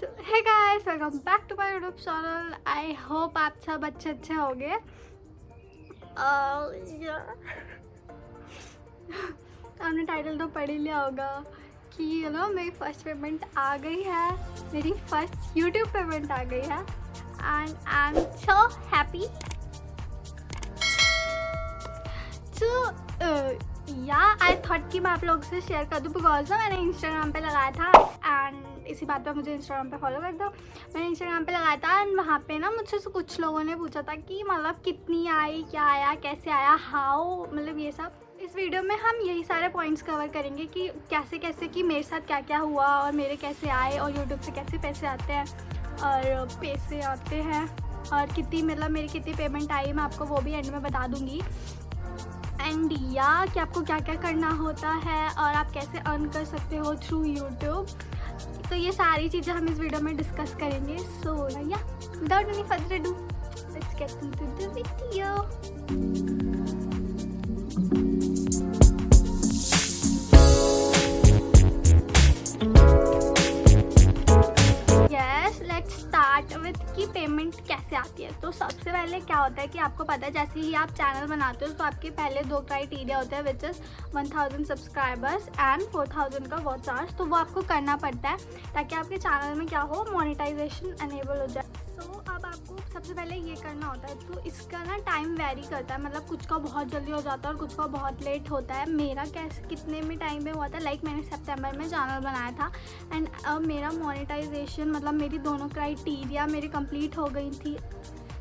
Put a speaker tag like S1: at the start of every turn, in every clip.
S1: Hey guys, welcome back to my YouTube channel. I hope आप सब अच्छे होंगे। आपने टाइटल तो पढ़ ही लिया होगा कि मेरी फर्स्ट पेमेंट आ गई है। मेरी फर्स्ट यूट्यूब पेमेंट आ गई है and I am so happy. या आई थॉट कि मैं आप लोगों से शेयर कर दूँ बिकॉज मैंने इंस्टाग्राम पे लगाया था एंड इसी बात पे मुझे इंस्टाग्राम पे फॉलो कर दो। मैंने इंस्टाग्राम पे लगाया था एंड वहाँ पे ना मुझसे कुछ लोगों ने पूछा था कि मतलब कितनी आई, क्या आया, कैसे आया, हाउ, मतलब ये सब। इस वीडियो में हम यही सारे पॉइंट्स कवर करेंगे कि कैसे कैसे कि मेरे साथ क्या क्या हुआ और मेरे कैसे आए और यूट्यूब से कैसे पैसे आते हैं और कितनी मतलब मेरी कितनी पेमेंट आई, मैं आपको वो भी एंड में बता दूँगी। एंड या कि आपको क्या क्या करना होता है और आप कैसे अर्न कर सकते हो थ्रू यूट्यूब। तो ये सारी चीज़ें हम इस वीडियो में डिस्कस करेंगे। सो या without any further ado let's get into the video. की पेमेंट कैसे आती है। तो सबसे पहले क्या होता है कि आपको पता है जैसे ही आप चैनल बनाते हो तो आपके पहले दो क्राइटेरिया होते हैं विच इज़ 1000 सब्सक्राइबर्स एंड 4000 का वॉच आवर्स। तो वो आपको करना पड़ता है ताकि आपके चैनल में क्या हो, मोनेटाइजेशन एनेबल हो जाए। सो अब आपको सबसे पहले ये करना होता है। तो इसका ना टाइम वेरी करता है, मतलब कुछ का बहुत जल्दी हो जाता है और कुछ का बहुत लेट होता है। मेरा कैसे कितने में टाइम में हुआ था, लाइक मैंने सितंबर में चैनल बनाया था एंड अब मेरा मोनेटाइजेशन मतलब मेरी दोनों क्राइटेरिया मेरी कंप्लीट हो गई थी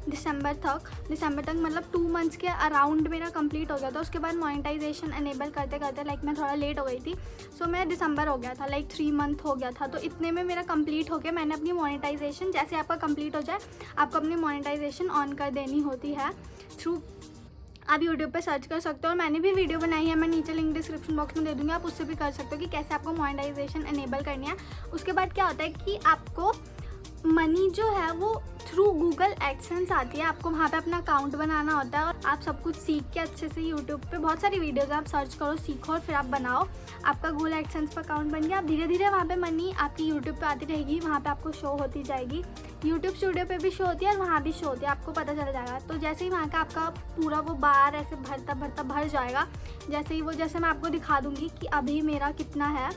S1: दिसंबर तक मतलब 2 मंथ्स के अराउंड मेरा कंप्लीट हो गया था। उसके बाद मोनेटाइजेशन एनेबल करते करते लाइक मैं थोड़ा लेट हो गई थी। सो मैं दिसंबर हो गया था, लाइक 3 मंथ हो गया था। तो इतने में मेरा कंप्लीट हो गया। मैंने अपनी मोनेटाइजेशन जैसे आपका कंप्लीट हो जाए आपको अपनी मोनेटाइजेशन ऑन कर देनी होती है थ्रू, आप यूट्यूब पे सर्च कर सकते हो। और मैंने भी वीडियो बनाई है, मैं नीचे लिंक डिस्क्रिप्शन बॉक्स में दे दूँगी, आप उससे भी कर सकते हो कि कैसे आपको मोनेटाइजेशन एनेबल करनी है। उसके बाद क्या होता है कि आपको मनी जो है वो थ्रू गूगल एडसेंस आती है। आपको वहाँ पे अपना अकाउंट बनाना होता है और आप सब कुछ सीख के अच्छे से यूट्यूब पे बहुत सारी वीडियोज़ आप सर्च करो, सीखो और फिर आप बनाओ। आपका गूगल एडसेंस पर अकाउंट बन गया। आप धीरे धीरे वहाँ पे मनी आपकी यूट्यूब पे आती रहेगी, वहाँ पे आपको शो होती जाएगी। यूट्यूब स्टूडियो पे भी शो होती है और वहाँ भी शो होती है, आपको पता चल जाएगा। तो जैसे ही वहाँ का आपका पूरा वो बार ऐसे भर जाएगा, जैसे मैं आपको दिखा दूँगी कि अभी मेरा कितना है,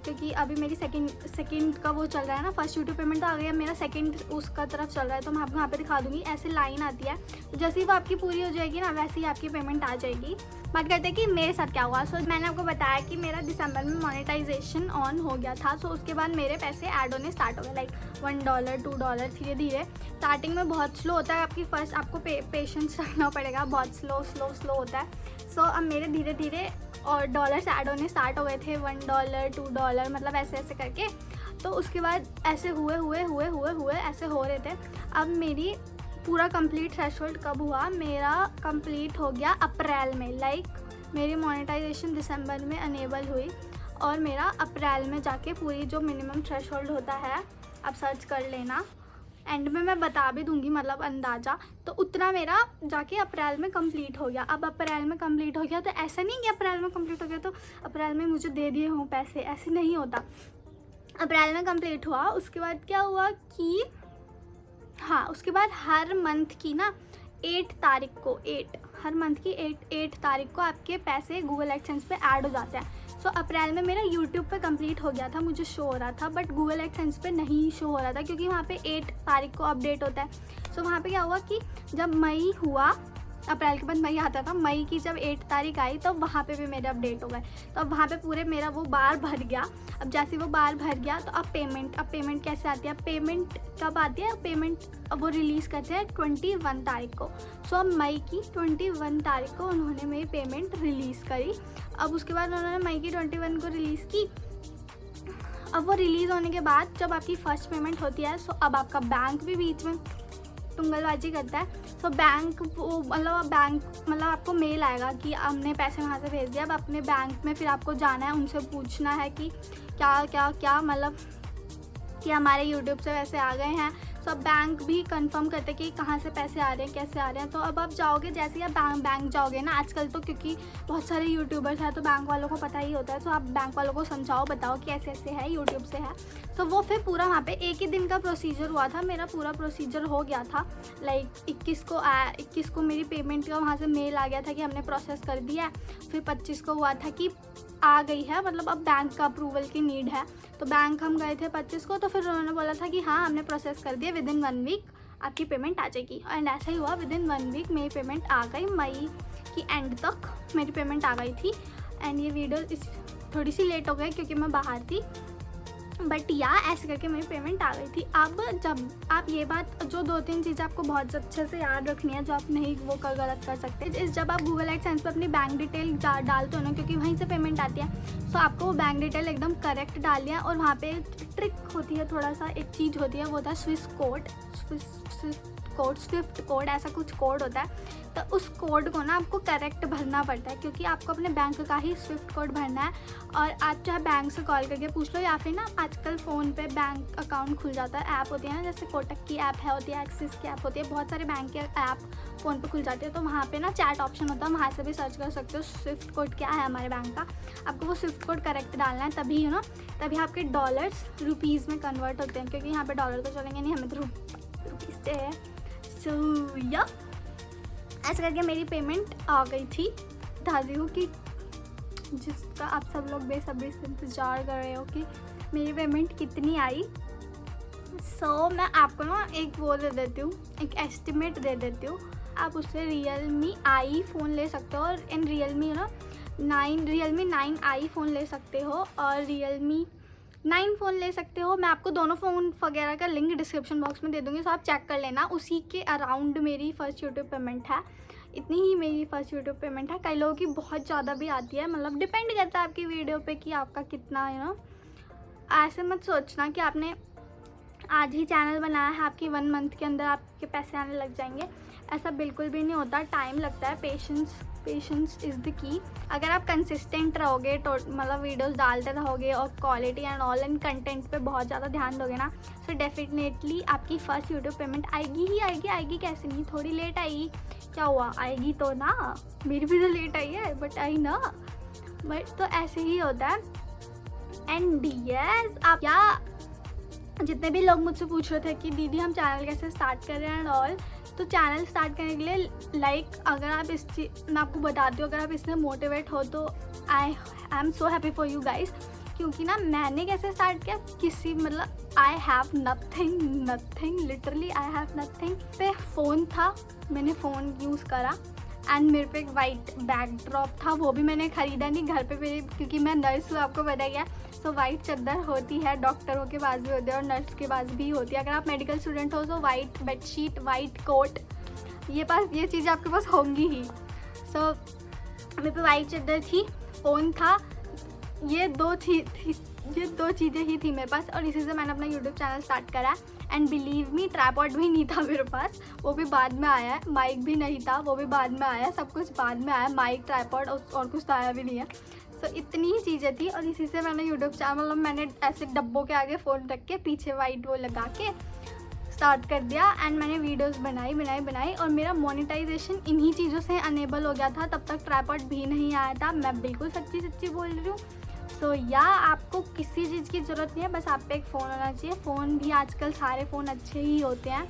S1: क्योंकि अभी मेरी सेकंड का वो चल रहा है ना। फर्स्ट यूट्यूब पेमेंट तो आ गया, मेरा सेकंड उसका तरफ चल रहा है। तो मैं आपको यहाँ पे दिखा दूँगी, ऐसे लाइन आती है। तो जैसे ही वो आपकी पूरी हो जाएगी ना वैसे ही आपकी पेमेंट आ जाएगी। बात करते हैं कि मेरे साथ क्या हुआ। सो मैंने आपको बताया कि मेरा दिसंबर में मोनेटाइजेशन ऑन हो गया था। सो उसके बाद मेरे पैसे ऐड होने स्टार्ट हो गए, लाइक $1 $2 धीरे धीरे। स्टार्टिंग में बहुत स्लो होता है, आपकी फर्स्ट आपको पेशेंस रखना पड़ेगा, बहुत स्लो होता है। सो अब मेरे धीरे धीरे और डॉलर्स ऐड होने स्टार्ट हो गए थे, $1 $2 मतलब ऐसे करके। तो उसके बाद ऐसे हुए ऐसे हो रहे थे। अब मेरी पूरा कंप्लीट थ्रेशोल्ड कब हुआ, मेरा कंप्लीट हो गया अप्रैल में। लाइक मेरी मोनेटाइजेशन दिसंबर में अनेबल हुई और मेरा अप्रैल में जाके पूरी जो मिनिमम थ्रेशोल्ड होता है, आप सर्च कर लेना, एंड में मैं बता भी दूंगी मतलब अंदाज़ा। तो उतना मेरा जाके अप्रैल में कंप्लीट हो गया। अब अप्रैल में कंप्लीट हो गया तो ऐसा नहीं कि अप्रैल में कंप्लीट हो गया तो अप्रैल में मुझे दे दिए हों पैसे, ऐसे नहीं होता। अप्रैल में कंप्लीट हुआ। उसके बाद क्या हुआ कि हाँ, उसके बाद हर मंथ की ना 8 तारीख को हर मंथ की 8 तारीख को आपके पैसे गूगल एडसेंस पे ऐड हो जाते हैं। सो अप्रैल में मेरा यूट्यूब पे कंप्लीट हो गया था, मुझे शो हो रहा था, बट गूगल एडसेंस पे नहीं शो हो रहा था क्योंकि वहाँ पे 8 तारीख को अपडेट होता है। सो वहाँ पे क्या हुआ कि जब मई हुआ, अप्रैल के बाद मई आता था, मई की जब 8 तारीख आई तो वहाँ पे भी मेरे अपडेट हो गए। तो अब वहाँ पे पूरे मेरा वो बार भर गया। अब जैसे वो बार भर गया तो अब पेमेंट कैसे आती है, पेमेंट कब आती है, पेमेंट अब वो रिलीज़ करते हैं 21 तारीख को। सो अब मई की 21 तारीख को उन्होंने मेरी पेमेंट रिलीज़ करी। अब उसके बाद उन्होंने मई की 21 को रिलीज़ की। अब वो रिलीज़ होने के बाद जब आपकी फ़र्स्ट पेमेंट होती है सो अब आपका बैंक भी बीच में टुंगलबाजी करता है। तो बैंक मतलब आपको मेल आएगा कि हमने पैसे वहाँ से भेज दिया। अब अपने बैंक में फिर आपको जाना है, उनसे पूछना है कि क्या मतलब कि हमारे यूट्यूब से वैसे आ गए हैं सब बैंक भी कंफर्म करते कि कहाँ से पैसे आ रहे हैं, कैसे आ रहे हैं। तो अब आप जाओगे, जैसे ही आप बैंक जाओगे ना, आजकल तो क्योंकि बहुत सारे यूट्यूबर्स हैं तो बैंक वालों को पता ही होता है, तो आप बैंक वालों को समझाओ, बताओ कि ऐसे ऐसे है, यूट्यूब से है। तो वो फिर पूरा वहाँ पे एक ही दिन का प्रोसीजर हुआ था, मेरा पूरा प्रोसीजर हो गया था। लाइक 21 को मेरी पेमेंट का वहाँ से मेल आ गया था कि हमने प्रोसेस कर दिया है। फिर 25 को हुआ था कि आ गई है, मतलब अब बैंक का अप्रूवल की नीड है। तो बैंक हम गए थे 25 को, तो फिर उन्होंने बोला था कि हाँ हमने प्रोसेस कर दिया, विदिन 1 वीक आपकी पेमेंट आ जाएगी। एंड ऐसा ही हुआ, विदिन 1 वीक मेरी पेमेंट आ गई। मई की एंड तक मेरी पेमेंट आ गई थी। एंड ये वीडियो थोड़ी सी लेट हो गई क्योंकि मैं बाहर थी, बट या ऐसे करके मेरी पेमेंट आ गई थी। अब जब आप ये बात, जो 2-3 चीज़ें आपको बहुत अच्छे से याद रखनी है, जो आप नहीं वो गलत कर सकते। जब आप गूगल एडसेंस पे अपनी बैंक डिटेल डालते हो ना, क्योंकि वहीं से पेमेंट आती है, तो आपको वो बैंक डिटेल एकदम करेक्ट डालनी है। और वहाँ पे ट्रिक होती है, थोड़ा सा एक चीज़ होती है, वो होता है स्विफ्ट कोड ऐसा कुछ कोड होता है। तो उस कोड को ना आपको करेक्ट भरना पड़ता है, क्योंकि आपको अपने बैंक का ही स्विफ्ट कोड भरना है। और आप चाहे बैंक से कॉल करके पूछ लो, या फिर ना आजकल फ़ोन पे बैंक अकाउंट खुल जाता है, ऐप होती है ना, जैसे कोटक की ऐप होती है, एक्सिस की ऐप होती है, बहुत सारे बैंक के ऐप फ़ोन पे खुल जाती है। तो वहाँ पे ना चैट ऑप्शन होता है, वहाँ से भी सर्च कर सकते हो स्विफ्ट कोड क्या है हमारे बैंक का। आपको वो स्विफ्ट कोड करेक्ट डालना है, तभी तभी आपके डॉलर्स रुपीज़ में कन्वर्ट होते हैं, क्योंकि यहाँ पे डॉलर तो चलेंगे नहीं, हमें तो रुपीज़ से है। सो या ऐसे करके मेरी पेमेंट आ गई थी। बता रही हूँ कि जिसका आप सब लोग बेसब्री से इंतज़ार कर रहे हो कि मेरी पेमेंट कितनी आई। सो मैं आपको ना एक वो दे देती हूँ, एक एस्टिमेट दे देती हूँ। आप उससे Realme आई फ़ोन ले सकते हो, और इन Realme Realme 9 आई फ़ोन ले सकते हो, और Realme 9 फ़ोन ले सकते हो। मैं आपको दोनों फ़ोन वगैरह का लिंक डिस्क्रिप्शन बॉक्स में दे दूँगी, तो आप चेक कर लेना। उसी के अराउंड मेरी फ़र्स्ट यूट्यूब पेमेंट है, इतनी ही मेरी फ़र्स्ट यूट्यूब पेमेंट है। कई लोगों की बहुत ज़्यादा भी आती है, मतलब डिपेंड करता है आपकी वीडियो पे कि आपका कितना ऐसे मत सोचना कि आपने आज ही चैनल बनाया है, आपकी 1 मंथ के अंदर आपके पैसे आने लग जाएंगे। ऐसा बिल्कुल भी नहीं होता, टाइम लगता है। Patience is the key. अगर आप कंसिस्टेंट रहोगे, मतलब वीडियोस डालते रहोगे और quality and all and content पे बहुत ज़्यादा ध्यान दोगे ना, सो डेफिनेटली आपकी फ़र्स्ट यूट्यूब पेमेंट आएगी ही आएगी। आएगी कैसे नहीं, थोड़ी लेट आएगी, क्या हुआ, आएगी तो ना। मेरी भी तो लेट आई है, बट आई ना। बट तो ऐसे ही होता है। एंड यस, आप या जितने भी लोग मुझसे पूछ रहे थे कि दीदी हम चैनल कैसे स्टार्ट कर रहे हैं एंड ऑल, तो चैनल स्टार्ट करने के लिए अगर आप मैं आपको बताती हूँ, अगर आप इसमें मोटिवेट हो तो I am so happy for you guys. क्योंकि ना मैंने कैसे स्टार्ट किया, I have nothing literally I have nothing. पे फ़ोन था, मैंने फ़ोन यूज़ करा, एंड मेरे पे एक वाइट बैकड्रॉप था, वो भी मैंने ख़रीदा नहीं घर पे क्योंकि मैं नर्स हूँ, आपको पता ही है। सो वाइट चादर होती है, डॉक्टरों के पास भी होती है और नर्स के पास भी होती है। अगर आप मेडिकल स्टूडेंट हो तो वाइट बेडशीट, वाइट कोट, ये चीज़ें आपके पास होंगी ही। सो मेरे पे वाइट चादर थी, फ़ोन था, ये दो चीज़ें ही थी मेरे पास, और इसी से मैंने अपना यूट्यूब चैनल स्टार्ट करा। एंड बिलीव मी, ट्राइपॉड भी नहीं था मेरे पास, वो भी बाद में आया है। माइक भी नहीं था, वो भी बाद में आया। सब कुछ बाद में आया, माइक, ट्राइपॉड और कुछ तो आया भी नहीं है। सो इतनी ही चीज़ें थी, और इसी से मैंने यूट्यूब चैनल, मतलब मैंने ऐसे डब्बों के आगे फ़ोन रख के पीछे वाइट वो लगा के स्टार्ट कर दिया। एंड मैंने वीडियोस बनाई और मेरा मोनेटाइजेशन इन्हीं चीज़ों से अनेबल हो गया था। तब तक ट्राइपॉड भी नहीं आया था, मैं बिल्कुल सच्ची बोल रही हूँ। सो या आपको किसी चीज़ की ज़रूरत नहीं है, बस आप पे एक फ़ोन होना चाहिए। फ़ोन भी आजकल सारे फ़ोन अच्छे ही होते हैं।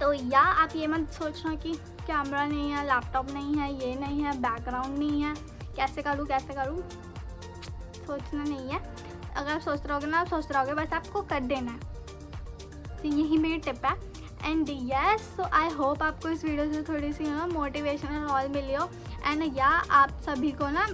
S1: तो या आप ये मत सोचना कि कैमरा नहीं है, लैपटॉप नहीं है, ये नहीं है, बैकग्राउंड नहीं है, कैसे करूँ, सोचना नहीं है। अगर आप सोचते रहोगे ना, आप सोचते रहोगे, बस आपको कर देना है। तो यही मेरी टिप है। And yes, so I hope आपको इस वीडियो से थोड़ी सी मोटिवेशन एंड ऑल मिली हो। एंड या आप सभी को ना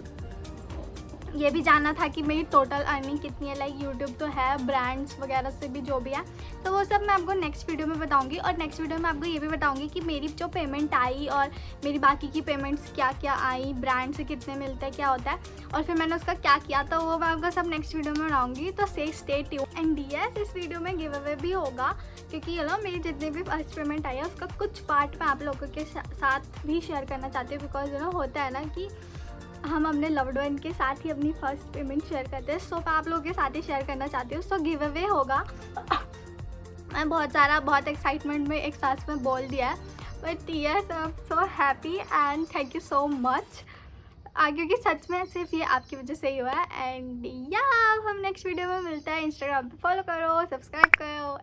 S1: ये भी जानना था कि मेरी टोटल अर्निंग कितनी है। लाइक यूट्यूब तो है, ब्रांड्स वगैरह से भी जो भी है, तो वो सब मैं आपको नेक्स्ट वीडियो में बताऊंगी। और नेक्स्ट वीडियो में आपको ये भी बताऊंगी कि मेरी जो पेमेंट आई और मेरी बाकी की पेमेंट्स क्या क्या आई, ब्रांड से कितने मिलते हैं, क्या होता है, और फिर मैंने उसका क्या किया, तो वो मैं आपको सब नेक्स्ट वीडियो में बनाऊँगी। तो स्टे ट्यून्ड। एंड यस, इस वीडियो में गिव अवे भी होगा, क्योंकि मेरी जितनी भी फर्स्ट पेमेंट आई है उसका कुछ पार्ट मैं आप लोगों के साथ भी शेयर करना चाहती हूँ। बिकॉज होता है ना कि हम अपने लव्ड वन के साथ ही अपनी फर्स्ट पेमेंट शेयर करते हैं। सो मैं आप लोगों के साथ ही शेयर करना चाहती हूँ। सो गिव अवे होगा, मैं बहुत एक्साइटमेंट में एक सांस में बोल दिया है, but yes I am so happy and thank you so much. क्योंकि सच में सिर्फ ये आपकी वजह से ही हुआ है। एंड या हम नेक्स्ट वीडियो में मिलते हैं। इंस्टाग्राम पे फॉलो करो, सब्सक्राइब करो।